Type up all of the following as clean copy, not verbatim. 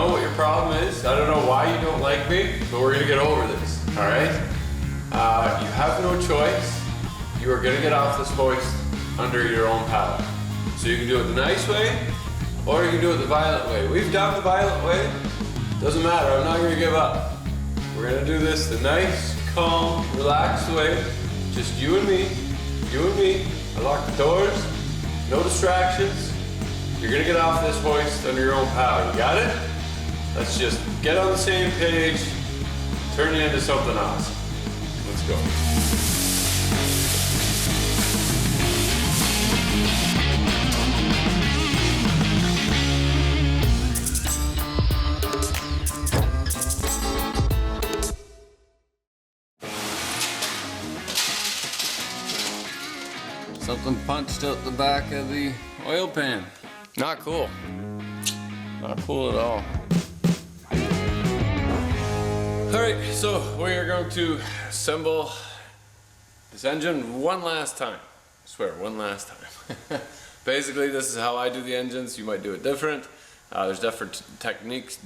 know what your problem is. I don't know why you don't like me, but we're gonna get over this, all right? You have no choice. You are gonna get off this hoist under your own power. So you can do it the nice way, or you can do it the violent way. We've done the violent way. Doesn't matter, I'm not gonna give up. We're gonna do this the nice, calm, relaxed way. Just you and me, you and me. I lock the doors, no distractions. You're gonna get off this hoist under your own power. You got it? Let's just get on the same page, turn you into something awesome. Let's go. Something punched out the back of the oil pan. Not cool. Not cool at all. All right, so we are going to assemble this engine one last time. I swear, one last time. Basically, this is how I do the engines. You might do it different. There's different techniques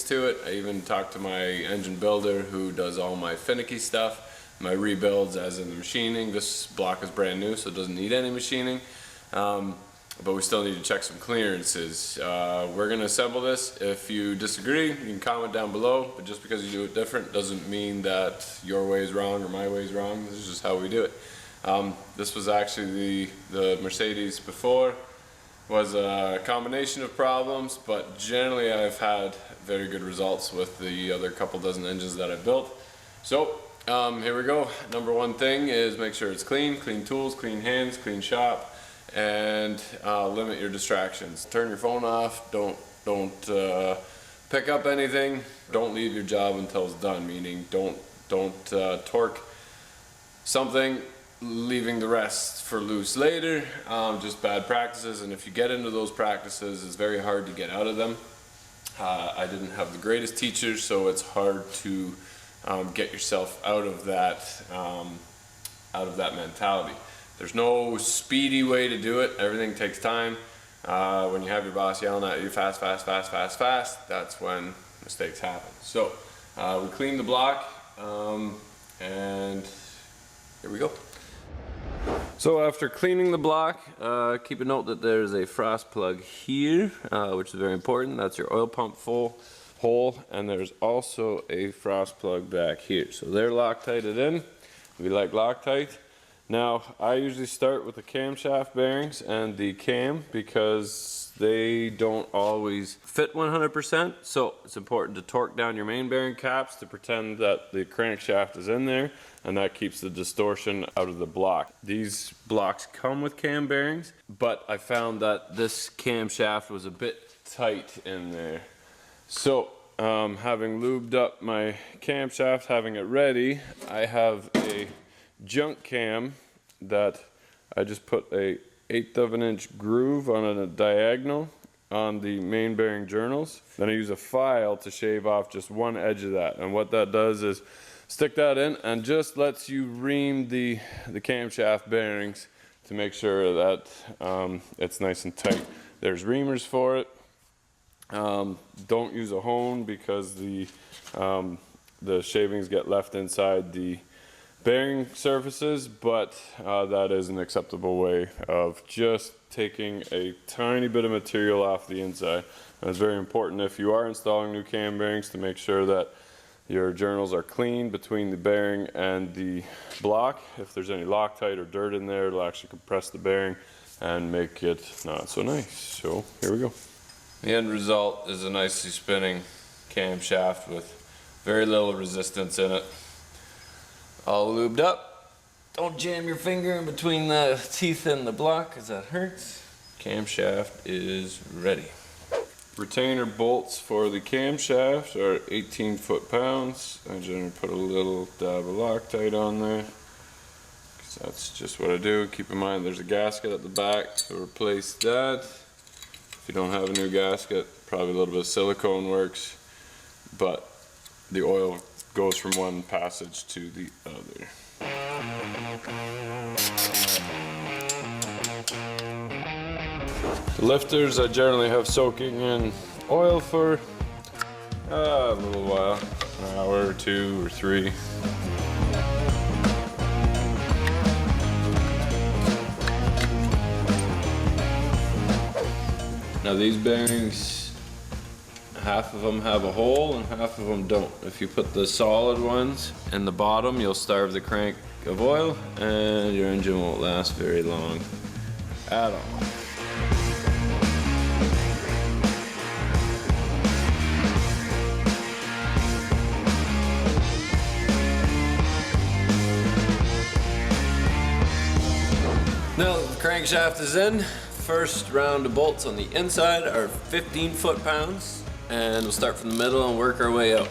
to it. I even talked to my engine builder who does all my finicky stuff. My rebuilds as in the machining. This block is brand new, so it doesn't need any machining. But we still need to check some clearances. We're gonna assemble this. If you disagree, you can comment down below, but just because you do it different doesn't mean that your way is wrong or my way is wrong. This is just how we do it. This was actually the Mercedes before. Was a combination of problems, but generally I've had very good results with the other couple dozen engines that I've built. So here we go. Number one thing is make sure it's clean tools, clean hands, clean shop, and limit your distractions. Turn your phone off, don't pick up anything, don't leave your job until it's done, meaning don't torque something, leaving the rest for loose later. Just bad practices, and if you get into those practices, it's very hard to get out of them. I didn't have the greatest teachers, so it's hard to get yourself out of that mentality. There's no speedy way to do it. Everything takes time. When you have your boss yelling at you fast, that's when mistakes happen. So we cleaned the block, and here we go. So after cleaning the block, keep a note that there's a frost plug here, which is very important. That's your oil pump hole, and there's also a frost plug back here. So they're Loctited in. We like Loctite. Now I usually start with the camshaft bearings and the cam because they don't always fit 100%. So it's important to torque down your main bearing caps to pretend that the crankshaft is in there, and that keeps the distortion out of the block. These blocks come with cam bearings, but I found that this camshaft was a bit tight in there. So having lubed up my camshaft, having it ready, I have a junk cam that I just put a 1/8 of an inch groove on a diagonal on the main bearing journals. Then I use a file to shave off just one edge of that, and what that does is stick that in and just lets you ream the camshaft bearings to make sure that it's nice and tight. There's reamers for it. Don't use a hone because the shavings get left inside the bearing surfaces, but that is an acceptable way of just taking a tiny bit of material off the inside. And it's very important if you are installing new cam bearings to make sure that your journals are clean between the bearing and the block. If there's any Loctite or dirt in there, it'll actually compress the bearing and make it not so nice. So here we go. The end result is a nicely spinning camshaft with very little resistance in it. All lubed up. Don't jam your finger in between the teeth and the block because that hurts. Camshaft is ready. Retainer bolts for the camshaft are 18 foot-pounds. I generally put a little dab of Loctite on there because that's just what I do. Keep in mind there's a gasket at the back to replace that. If you don't have a new gasket, probably a little bit of silicone works, but the oil goes from one passage to the other. The lifters I generally have soaking in oil for A little while, an hour or 2 or 3. Now these bearings, half of them have a hole and half of them don't. If you put the solid ones in the bottom, you'll starve the crank of oil and your engine won't last very long at all. Now that the crankshaft is in, first round of bolts on the inside are 15 foot-pounds, and we'll start from the middle and work our way out.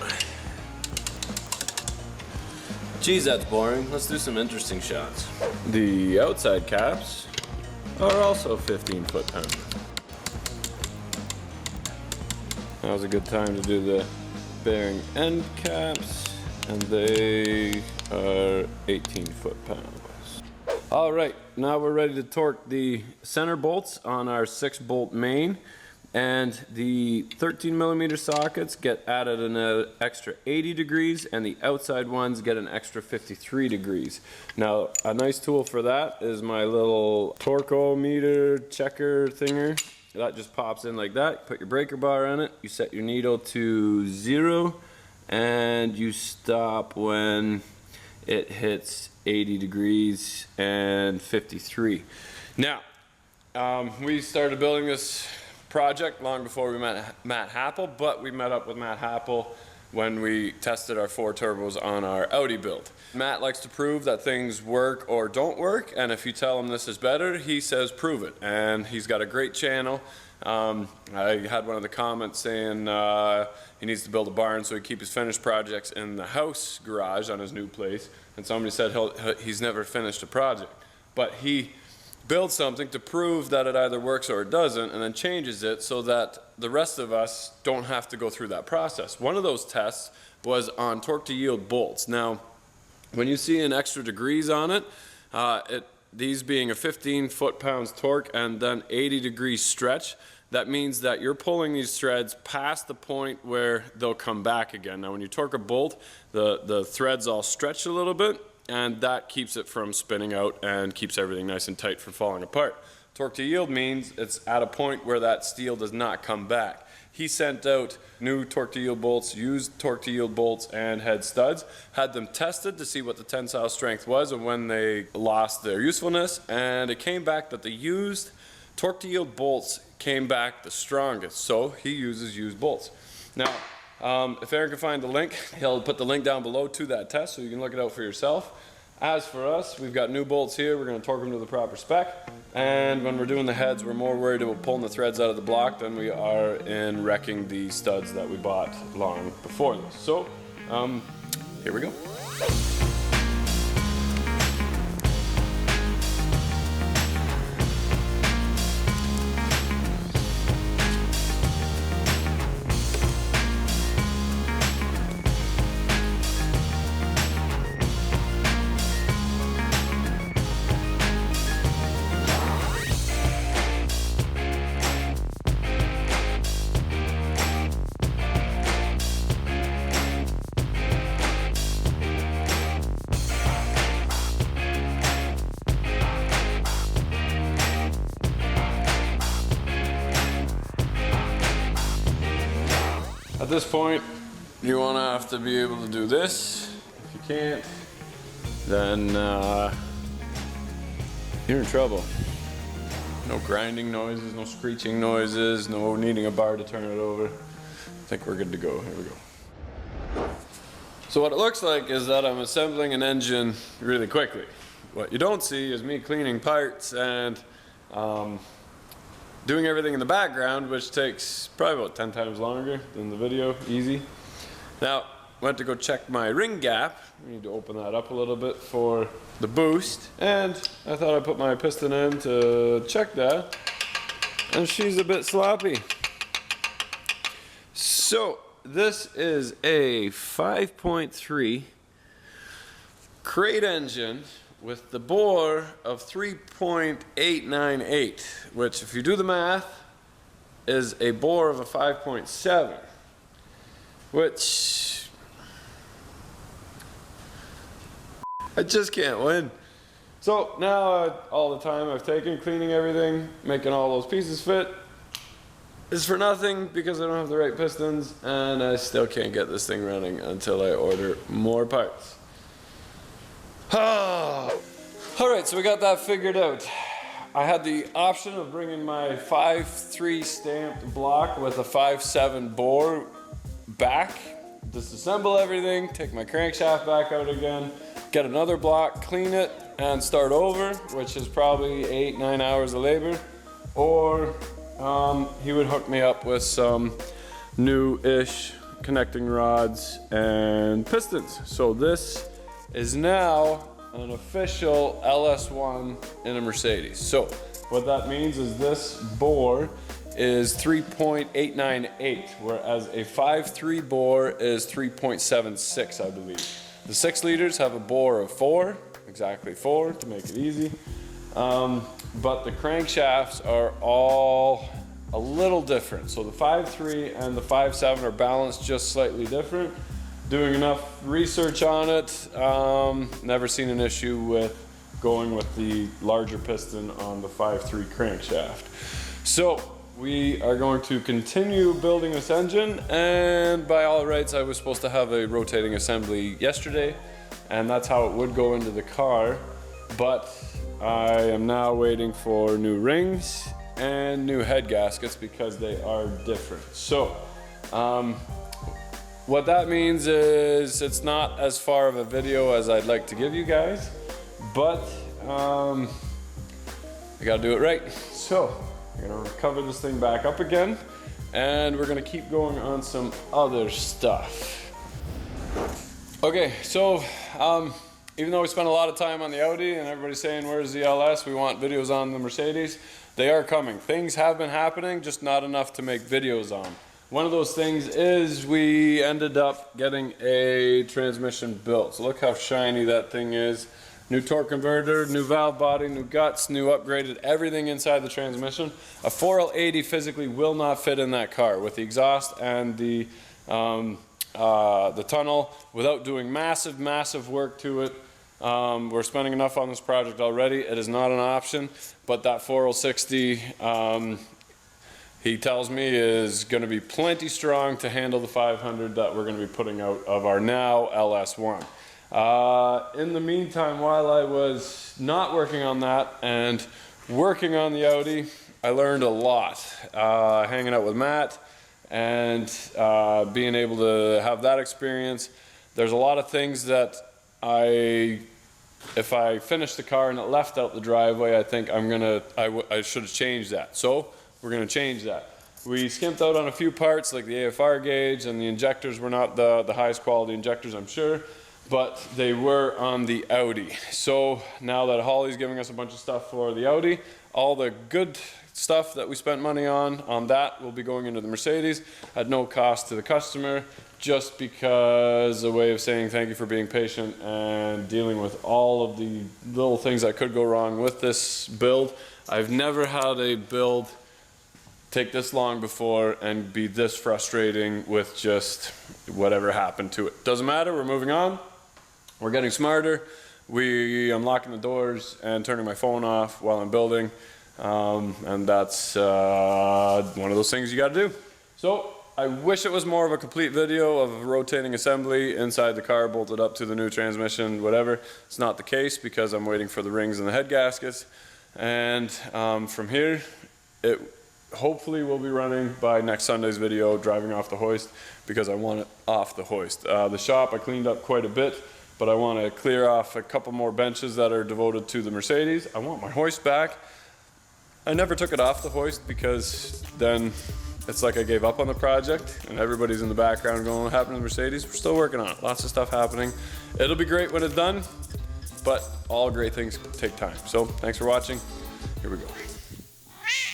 Geez, that's boring. Let's do some interesting shots. The outside caps are also 15 foot-pounds. Now's a good time to do the bearing end caps, and they are 18 foot-pounds. All right, now we're ready to torque the center bolts on our 6-bolt main, and the 13mm sockets get added an extra 80 degrees, and the outside ones get an extra 53 degrees. Now, a nice tool for that is my little torque-o-meter checker thinger. That just pops in like that. You put your breaker bar on it, you set your needle to 0, and you stop when it hits 80 degrees and 53. Now, we started building this project long before we met Matt Happel, but we met up with Matt Happel when we tested our 4 turbos on our Audi build. Matt likes to prove that things work or don't work, and if you tell him this is better, he says prove it. And he's got a great channel. I had one of the comments saying he needs to build a barn so he keep his finished projects in the house garage on his new place. And somebody said he's never finished a project. But he builds something to prove that it either works or it doesn't, and then changes it so that the rest of us don't have to go through that process. One of those tests was on torque to yield bolts. Now, when you see an extra degrees on it, these being a 15 foot-pounds torque and then 80 degrees stretch, that means that you're pulling these threads past the point where they'll come back again. Now when you torque a bolt, the threads all stretch a little bit, and that keeps it from spinning out and keeps everything nice and tight from falling apart. Torque to yield means it's at a point where that steel does not come back. He sent out new torque to yield bolts, used torque to yield bolts and head studs, had them tested to see what the tensile strength was and when they lost their usefulness, and it came back that the used torque to yield bolts came back the strongest, so he uses used bolts. Now, if Aaron can find the link, he'll put the link down below to that test so you can look it out for yourself. As for us, we've got new bolts here. We're going to torque them to the proper spec. And when we're doing the heads, we're more worried about pulling the threads out of the block than we are in wrecking the studs that we bought long before this. So, here we go. At this point, you want to have to be able to do this. If you can't, then you're in trouble. No grinding noises, no screeching noises, no needing a bar to turn it over. I think we're good to go. Here we go. So what it looks like is that I'm assembling an engine really quickly. What you don't see is me cleaning parts and doing everything in the background, which takes probably about 10 times longer than the video, easy. Now, went to go check my ring gap. We need to open that up a little bit for the boost. And I thought I'd put my piston in to check that. And she's a bit sloppy. So, this is a 5.3 crate engine with the bore of 3.898, which if you do the math, is a bore of a 5.7. which I just can't win. So now all the time I've taken cleaning everything, making all those pieces fit, is for nothing because I don't have the right pistons, and I still can't get this thing running until I order more parts. Alright, so we got that figured out. I had the option of bringing my 5.3 stamped block with a 5.7 bore back, disassemble everything, take my crankshaft back out again, get another block, clean it, and start over, which is probably 8-9 hours of labor. Or he would hook me up with some new-ish connecting rods and pistons. So this is now an official LS1 in a Mercedes. So what that means is this bore is 3.898, whereas a 5.3 bore is 3.76, I believe. The 6 liters have a bore of 4, exactly 4 to make it easy. But the crankshafts are all a little different. So the 5.3 and the 5.7 are balanced just slightly different. Doing enough research on it, never seen an issue with going with the larger piston on the 5.3 crankshaft. So we are going to continue building this engine, and by all rights I was supposed to have a rotating assembly yesterday, and that's how it would go into the car, but I am now waiting for new rings and new head gaskets because they are different. So what that means is it's not as far of a video as I'd like to give you guys, but I gotta do it right. So we're gonna cover this thing back up again, and we're gonna keep going on some other stuff. Okay, so even though we spent a lot of time on the Audi and everybody's saying where's the LS, we want videos on the Mercedes. They are coming. Things have been happening, just not enough to make videos on. One of those things is we ended up getting a transmission built. So look how shiny that thing is. New torque converter, new valve body, new guts, new upgraded everything inside the transmission. A 4L80 physically will not fit in that car with the exhaust and the tunnel without doing massive work to it. We're spending enough on this project already. It is not an option, but that 4L60 he tells me is going to be plenty strong to handle the 500 that we're going to be putting out of our now LS1. In the meantime, while I was not working on that and working on the Audi, I learned a lot. Hanging out with Matt and being able to have that experience. There's a lot of things that if I finished the car and it left out the driveway, I think I should have changed that. So we're going to change that. We skimped out on a few parts like the AFR gauge, and the injectors were not the highest quality injectors, I'm sure, but they were on the Audi. So now that Holly's giving us a bunch of stuff for the Audi, all the good stuff that we spent money on that will be going into the Mercedes at no cost to the customer, just because a way of saying thank you for being patient and dealing with all of the little things that could go wrong with this build. I've never had a build take this long before and be this frustrating with just whatever happened to it. Doesn't matter, we're moving on. We're getting smarter. I'm locking the doors and turning my phone off while I'm building. And that's one of those things you gotta do. So I wish it was more of a complete video of a rotating assembly inside the car bolted up to the new transmission, whatever. It's not the case because I'm waiting for the rings and the head gaskets. And from here, it hopefully will be running by next Sunday's video, driving off the hoist, because I want it off the hoist. The shop I cleaned up quite a bit, but I want to clear off a couple more benches that are devoted to the Mercedes. I want my hoist back. I never took it off the hoist because then it's like I gave up on the project and everybody's in the background going, what happened to the Mercedes? We're still working on it. Lots of stuff happening. It'll be great when it's done, but all great things take time. So thanks for watching. Here we go.